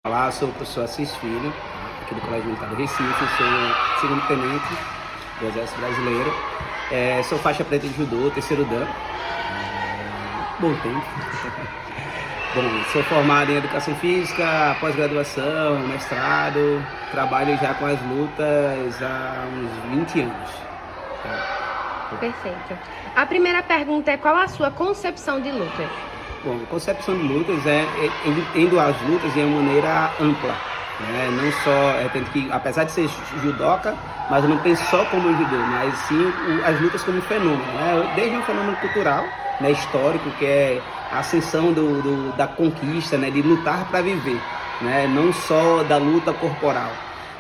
Olá, sou o professor Assis Filho, aqui do Colégio Militar do Recife, sou segundo tenente do Exército Brasileiro, sou faixa preta de judô, terceiro dan, bom tempo. Bom, sou formado em Educação Física, pós-graduação, mestrado, trabalho já com as lutas há uns 20 anos. Perfeito. A primeira pergunta é: qual a sua concepção de lutas? Bom, a concepção de lutas eu entendo as lutas de uma maneira ampla, né? Não só, tanto que apesar de ser judoca, mas eu não penso só como judô, mas sim as lutas como fenômeno, né? Desde um fenômeno cultural, né, histórico, que é a ascensão da conquista, né, de lutar para viver, né? Não só da luta corporal,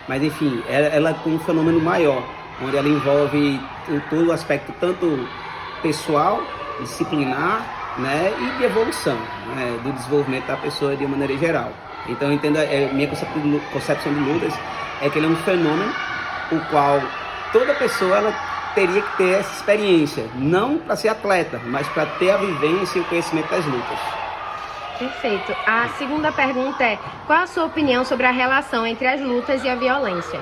mas enfim, ela como um fenômeno maior, onde ela envolve todo o aspecto tanto pessoal, disciplinar, né, e de evolução, né, do desenvolvimento da pessoa de uma maneira geral. Então eu entendo, minha concepção de lutas é que ele é um fenômeno o qual toda pessoa ela teria que ter essa experiência, não para ser atleta, mas para ter a vivência e o conhecimento das lutas. Perfeito. A segunda pergunta é: qual a sua opinião sobre a relação entre as lutas e a violência?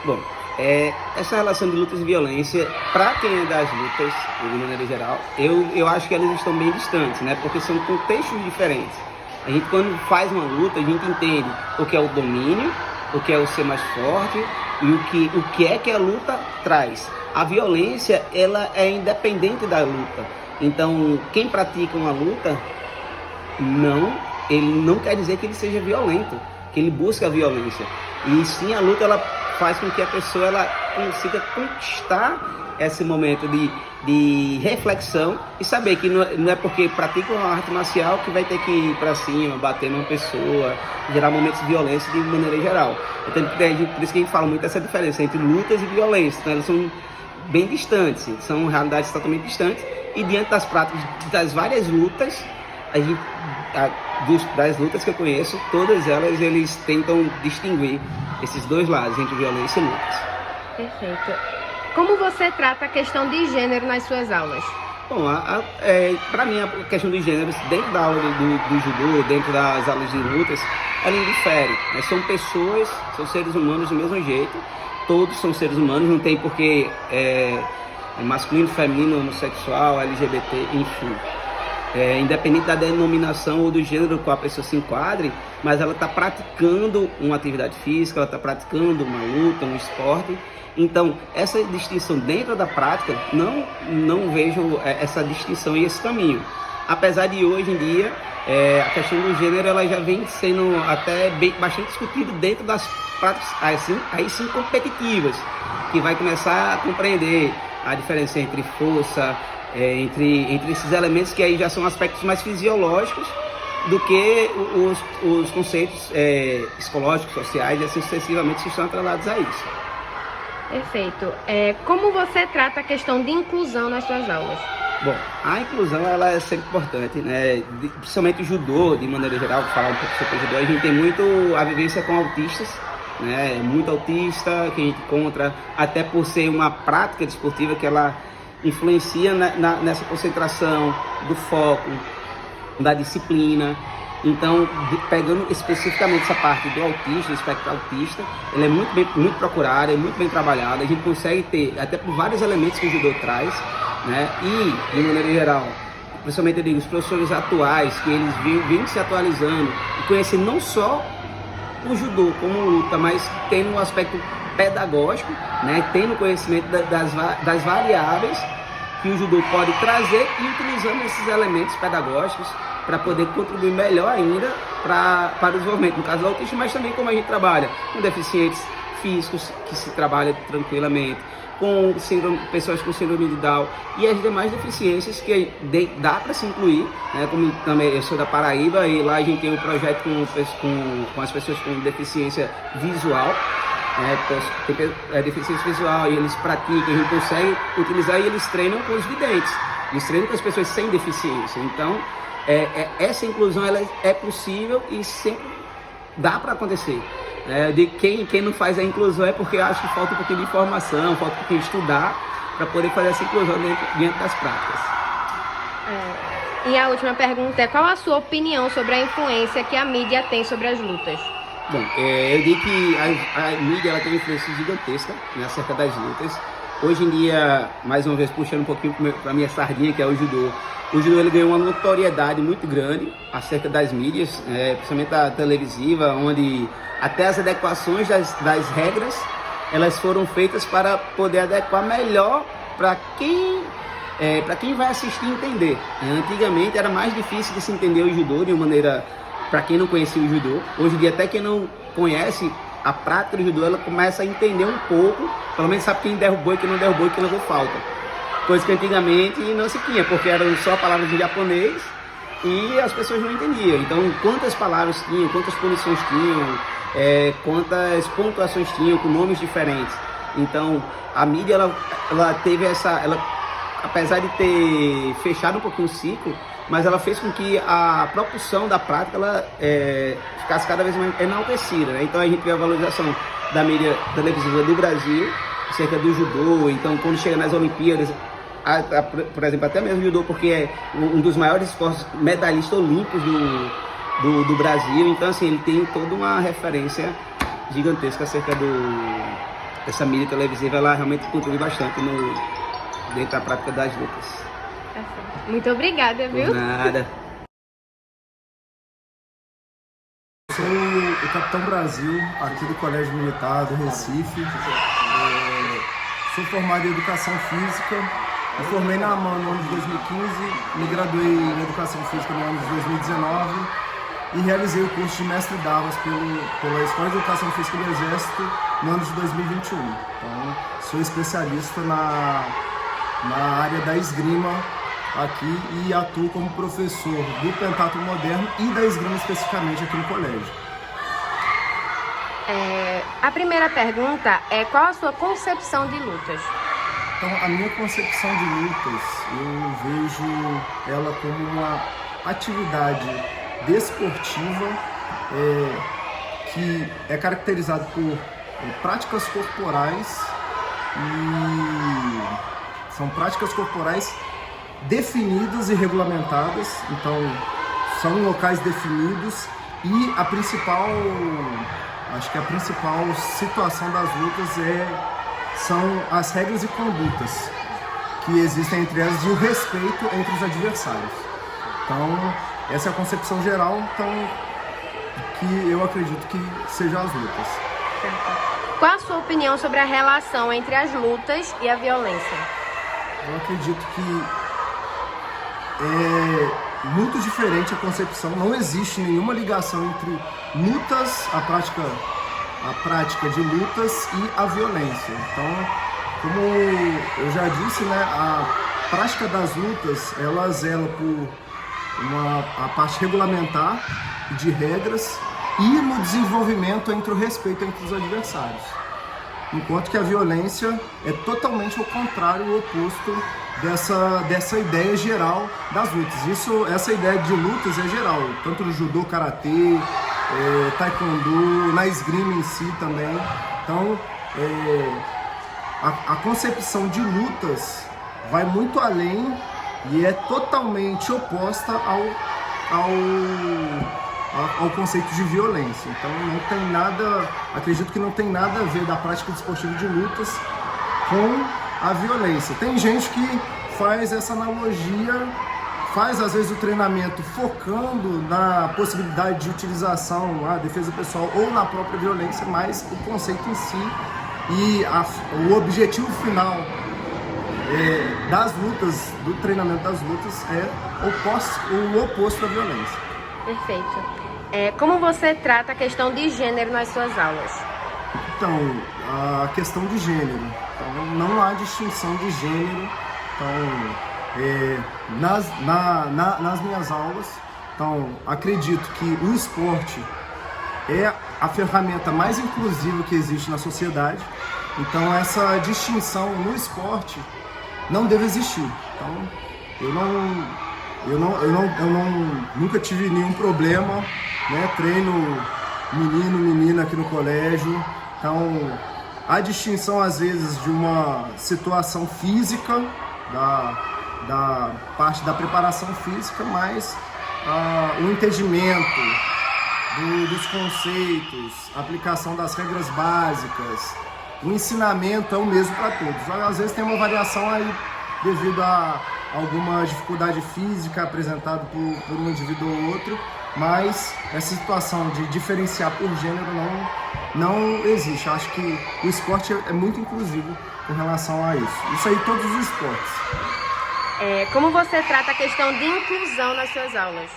Bom, essa relação de lutas e violência, para quem é das lutas, de maneira geral, eu acho que elas estão bem distantes, né? Porque são contextos diferentes. A gente, quando faz uma luta, a gente entende o que é o domínio, o que é o ser mais forte e o que é que a luta traz. A violência, ela é independente da luta. Então, quem pratica uma luta, ele não quer dizer que ele seja violento, que ele busca a violência. E sim, a luta, ela faz com que a pessoa ela consiga conquistar esse momento de reflexão e saber que não é porque pratica uma arte marcial que vai ter que ir para cima, bater numa pessoa, gerar momentos de violência de maneira geral. Então, por isso que a gente fala muito dessa diferença entre lutas e violência. Então, elas são bem distantes, são realidades totalmente distantes, e diante das práticas das várias lutas, das lutas que eu conheço, todas elas eles tentam distinguir esses dois lados, entre violência e lutas. Perfeito. Como você trata a questão de gênero nas suas aulas? Bom, para mim a questão dos gêneros, dentro da aula do judô, dentro das aulas de lutas, ela indifere, né? São pessoas, são seres humanos do mesmo jeito, todos são seres humanos, não tem porque masculino, feminino, homossexual, LGBT, enfim. Independente da denominação ou do gênero com a pessoa se enquadre, mas ela está praticando uma atividade física, ela está praticando uma luta, um esporte. Então, essa distinção dentro da prática, não vejo essa distinção e esse caminho. Apesar de hoje em dia, a questão do gênero ela já vem sendo até bastante discutida dentro das práticas, aí sim competitivas, que vai começar a compreender a diferença entre força, entre esses elementos que aí já são aspectos mais fisiológicos do que os conceitos psicológicos, sociais e assim sucessivamente que estão atrelados a isso. Perfeito. Como você trata a questão de inclusão nas suas aulas? Bom, a inclusão ela é sempre importante, né? Principalmente o judô, de maneira geral, vou falar um pouco sobre o judô, a gente tem muito a vivência com autistas, né? Muito autista que a gente encontra, até por ser uma prática desportiva que ela influencia nessa concentração do foco, da disciplina. Então, pegando especificamente essa parte do autista, do espectro autista, ele é muito procurado, é muito bem trabalhado. A gente consegue ter, até por vários elementos que o judô traz, né? E, de maneira geral, principalmente eu digo, os professores atuais, que eles vêm se atualizando e conhecem não só o judô como luta, mas tendo um aspecto pedagógico, né? Tendo conhecimento das variáveis que o judô pode trazer e utilizando esses elementos pedagógicos para poder contribuir melhor ainda para o desenvolvimento, no caso do autista, mas também como a gente trabalha com deficientes físicos, que se trabalha tranquilamente, com pessoas com síndrome de Down e as demais deficiências que dá para se incluir, né? Como também eu sou da Paraíba e lá a gente tem um projeto com as pessoas com deficiência visual, tem deficiência visual e eles praticam, a gente consegue utilizar e eles treinam com os videntes, eles treinam com as pessoas sem deficiência. Então, essa inclusão ela é possível e sempre dá para acontecer. De quem não faz a inclusão é porque acho que falta um pouquinho de informação, falta um pouquinho de estudar para poder fazer essa inclusão dentro das práticas. E a última pergunta é: qual a sua opinião sobre a influência que a mídia tem sobre as lutas? Bom, eu digo que a mídia ela tem uma influência gigantesca, né, acerca das lutas. Hoje em dia, mais uma vez puxando um pouquinho para a minha sardinha, que é o judô. O judô ele ganhou uma notoriedade muito grande acerca das mídias, principalmente a televisiva, onde até as adequações das regras elas foram feitas para poder adequar melhor para quem vai assistir e entender. Antigamente era mais difícil de se entender o judô de uma maneira, para quem não conhecia o judô. Hoje em dia, até quem não conhece a prática do judô, ela começa a entender um pouco, pelo menos sabe quem derrubou e quem não derrubou e quem levou falta. Coisa que antigamente não se tinha, porque eram só palavras em japonês e as pessoas não entendiam. Então, quantas palavras tinham, quantas punições tinham, quantas pontuações tinham, com nomes diferentes. Então, a mídia, ela teve apesar de ter fechado um pouquinho o ciclo, mas ela fez com que a propulsão da prática ela ficasse cada vez mais enaltecida, né? Então a gente vê a valorização da mídia televisiva do Brasil acerca do judô. Então quando chega nas Olimpíadas, por exemplo, até mesmo o judô, porque é um dos maiores esportes medalhistas olímpicos do Brasil. Então assim, ele tem toda uma referência gigantesca acerca dessa mídia televisiva. Ela realmente contribui bastante dentro da prática das lutas. Muito obrigada, viu? Por nada. Sou o Capitão Brasil, aqui do Colégio Militar do Recife. Sou formado em Educação Física. Me formei na AMAN no ano de 2015, me graduei em Educação Física no ano de 2019 e realizei o curso de Mestre d'Armas pela Escola de Educação Física do Exército no ano de 2021. Então, sou especialista na área da esgrima aqui e atuo como professor do pentatlo moderno e da esgrima especificamente aqui no colégio. A primeira pergunta é: qual a sua concepção de lutas? Então, a minha concepção de lutas, eu vejo ela como uma atividade desportiva que é caracterizada por práticas corporais e são práticas corporais definidas e regulamentadas. Então são locais definidos e a principal situação das lutas são as regras e condutas que existem entre elas e o respeito entre os adversários. Então essa é a concepção geral, que eu acredito que sejam as lutas. Qual a sua opinião sobre a relação entre as lutas e a violência? Eu acredito que é muito diferente a concepção. Não existe nenhuma ligação entre lutas, a prática de lutas e a violência. Então, como eu já disse, né, a prática das lutas, ela zela por a parte regulamentar de regras e no desenvolvimento entre o respeito entre os adversários. Enquanto que a violência é totalmente o contrário, o oposto dessa ideia geral das lutas. Essa ideia de lutas é geral, tanto no judô, karatê, taekwondo, na esgrima em si também. Então, a concepção de lutas vai muito além e é totalmente oposta ao conceito de violência. Então não tem nada, acredito que não tem nada a ver da prática desportiva de lutas com a violência. Tem gente que faz essa analogia, faz às vezes o treinamento focando na possibilidade de utilização, a defesa pessoal ou na própria violência, mas o conceito em si e o objetivo final das lutas, do treinamento das lutas é o oposto à violência. Perfeito. Como você trata a questão de gênero nas suas aulas? Então, a questão de gênero. Então, não há distinção de gênero. Então, nas minhas aulas, então, acredito que o esporte é a ferramenta mais inclusiva que existe na sociedade. Então, essa distinção no esporte não deve existir. Então, eu nunca tive nenhum problema, né? Treino menino, menina aqui no colégio. Então, há distinção às vezes de uma situação física, da parte da preparação física, mas o entendimento dos conceitos, aplicação das regras básicas, o ensinamento é o mesmo para todos. Às vezes tem uma variação aí devido a alguma dificuldade física apresentada por um indivíduo ou outro, mas essa situação de diferenciar por gênero não existe. Eu acho que o esporte é muito inclusivo com relação a isso. Isso aí todos os esportes. Como você trata a questão de inclusão nas suas aulas?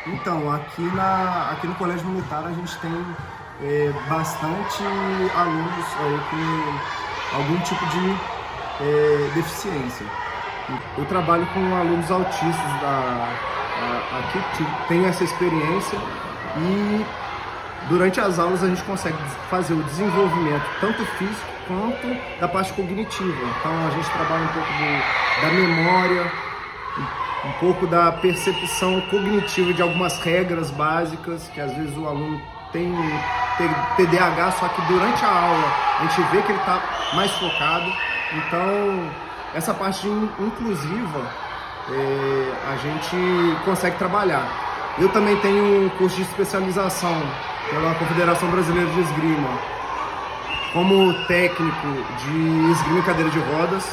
Então, aqui no Colégio Militar a gente tem bastante alunos com algum tipo de deficiência. Eu trabalho com alunos autistas aqui que têm essa experiência e durante as aulas a gente consegue fazer o desenvolvimento tanto físico quanto da parte cognitiva. Então a gente trabalha um pouco da memória, um pouco da percepção cognitiva de algumas regras básicas, que às vezes o aluno tem TDAH, só que durante a aula a gente vê que ele está mais focado. Então essa parte inclusiva a gente consegue trabalhar. Eu também tenho um curso de especialização pela Confederação Brasileira de Esgrima como técnico de esgrima e cadeira de rodas.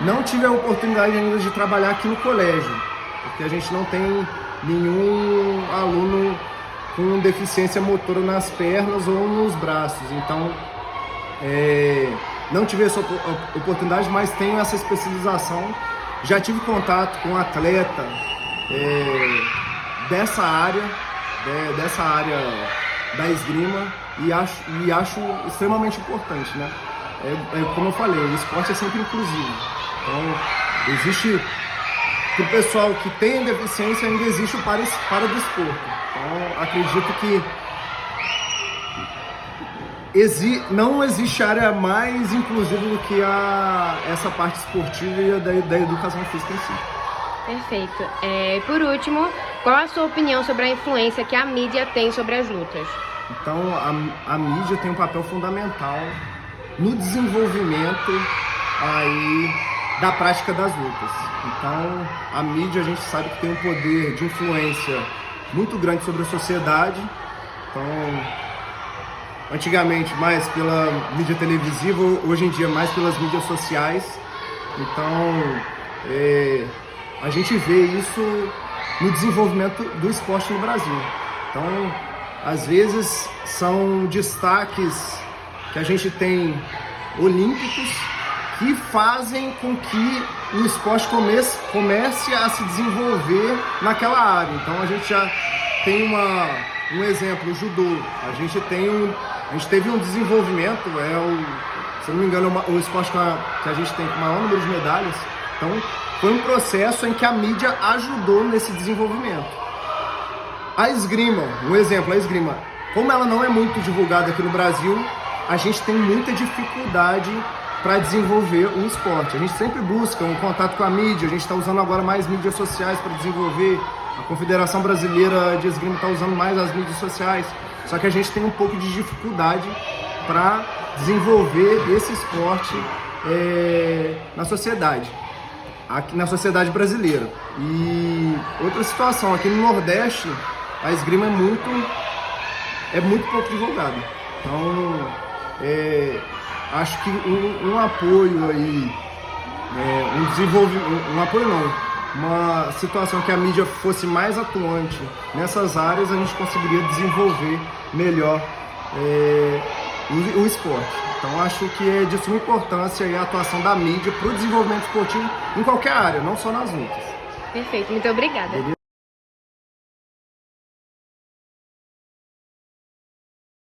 Não tive a oportunidade ainda de trabalhar aqui no colégio, porque a gente não tem nenhum aluno com deficiência motora nas pernas ou nos braços. Então, não tive essa oportunidade, mas tenho essa especialização. Já tive contato com um atleta dessa área da esgrima e acho extremamente importante, né? Como eu falei, o esporte é sempre inclusivo. Então, existe para o pessoal que tem deficiência, ainda existe o paradesporto. Então, acredito que não existe área mais inclusiva do que essa parte esportiva e da educação física em si. Perfeito. Por último, qual a sua opinião sobre a influência que a mídia tem sobre as lutas? Então, a mídia tem um papel fundamental no desenvolvimento da prática das lutas. Então, a mídia, a gente sabe que tem um poder de influência muito grande sobre a sociedade. Então, antigamente mais pela mídia televisiva, hoje em dia mais pelas mídias sociais. Então, a gente vê isso no desenvolvimento do esporte no Brasil. Então, às vezes são destaques que a gente tem olímpicos que fazem com que o esporte comece a se desenvolver naquela área. Então a gente já tem um exemplo, o judô. A gente teve um desenvolvimento, se não me engano, o esporte que a gente tem com o maior número de medalhas. Então foi um processo em que a mídia ajudou nesse desenvolvimento. A esgrima, um exemplo, a esgrima, como ela não é muito divulgada aqui no Brasil, a gente tem muita dificuldade para desenvolver o esporte. A gente sempre busca um contato com a mídia, a gente está usando agora mais mídias sociais para desenvolver, a Confederação Brasileira de Esgrima está usando mais as mídias sociais, só que a gente tem um pouco de dificuldade para desenvolver esse esporte na sociedade brasileira. E outra situação, aqui no Nordeste, a esgrima é muito pouco divulgada. Então, acho que um apoio aí, uma situação que a mídia fosse mais atuante nessas áreas, a gente conseguiria desenvolver melhor o esporte. Então acho que é de suma importância aí a atuação da mídia para o desenvolvimento esportivo em qualquer área, não só nas lutas. Perfeito, muito obrigada.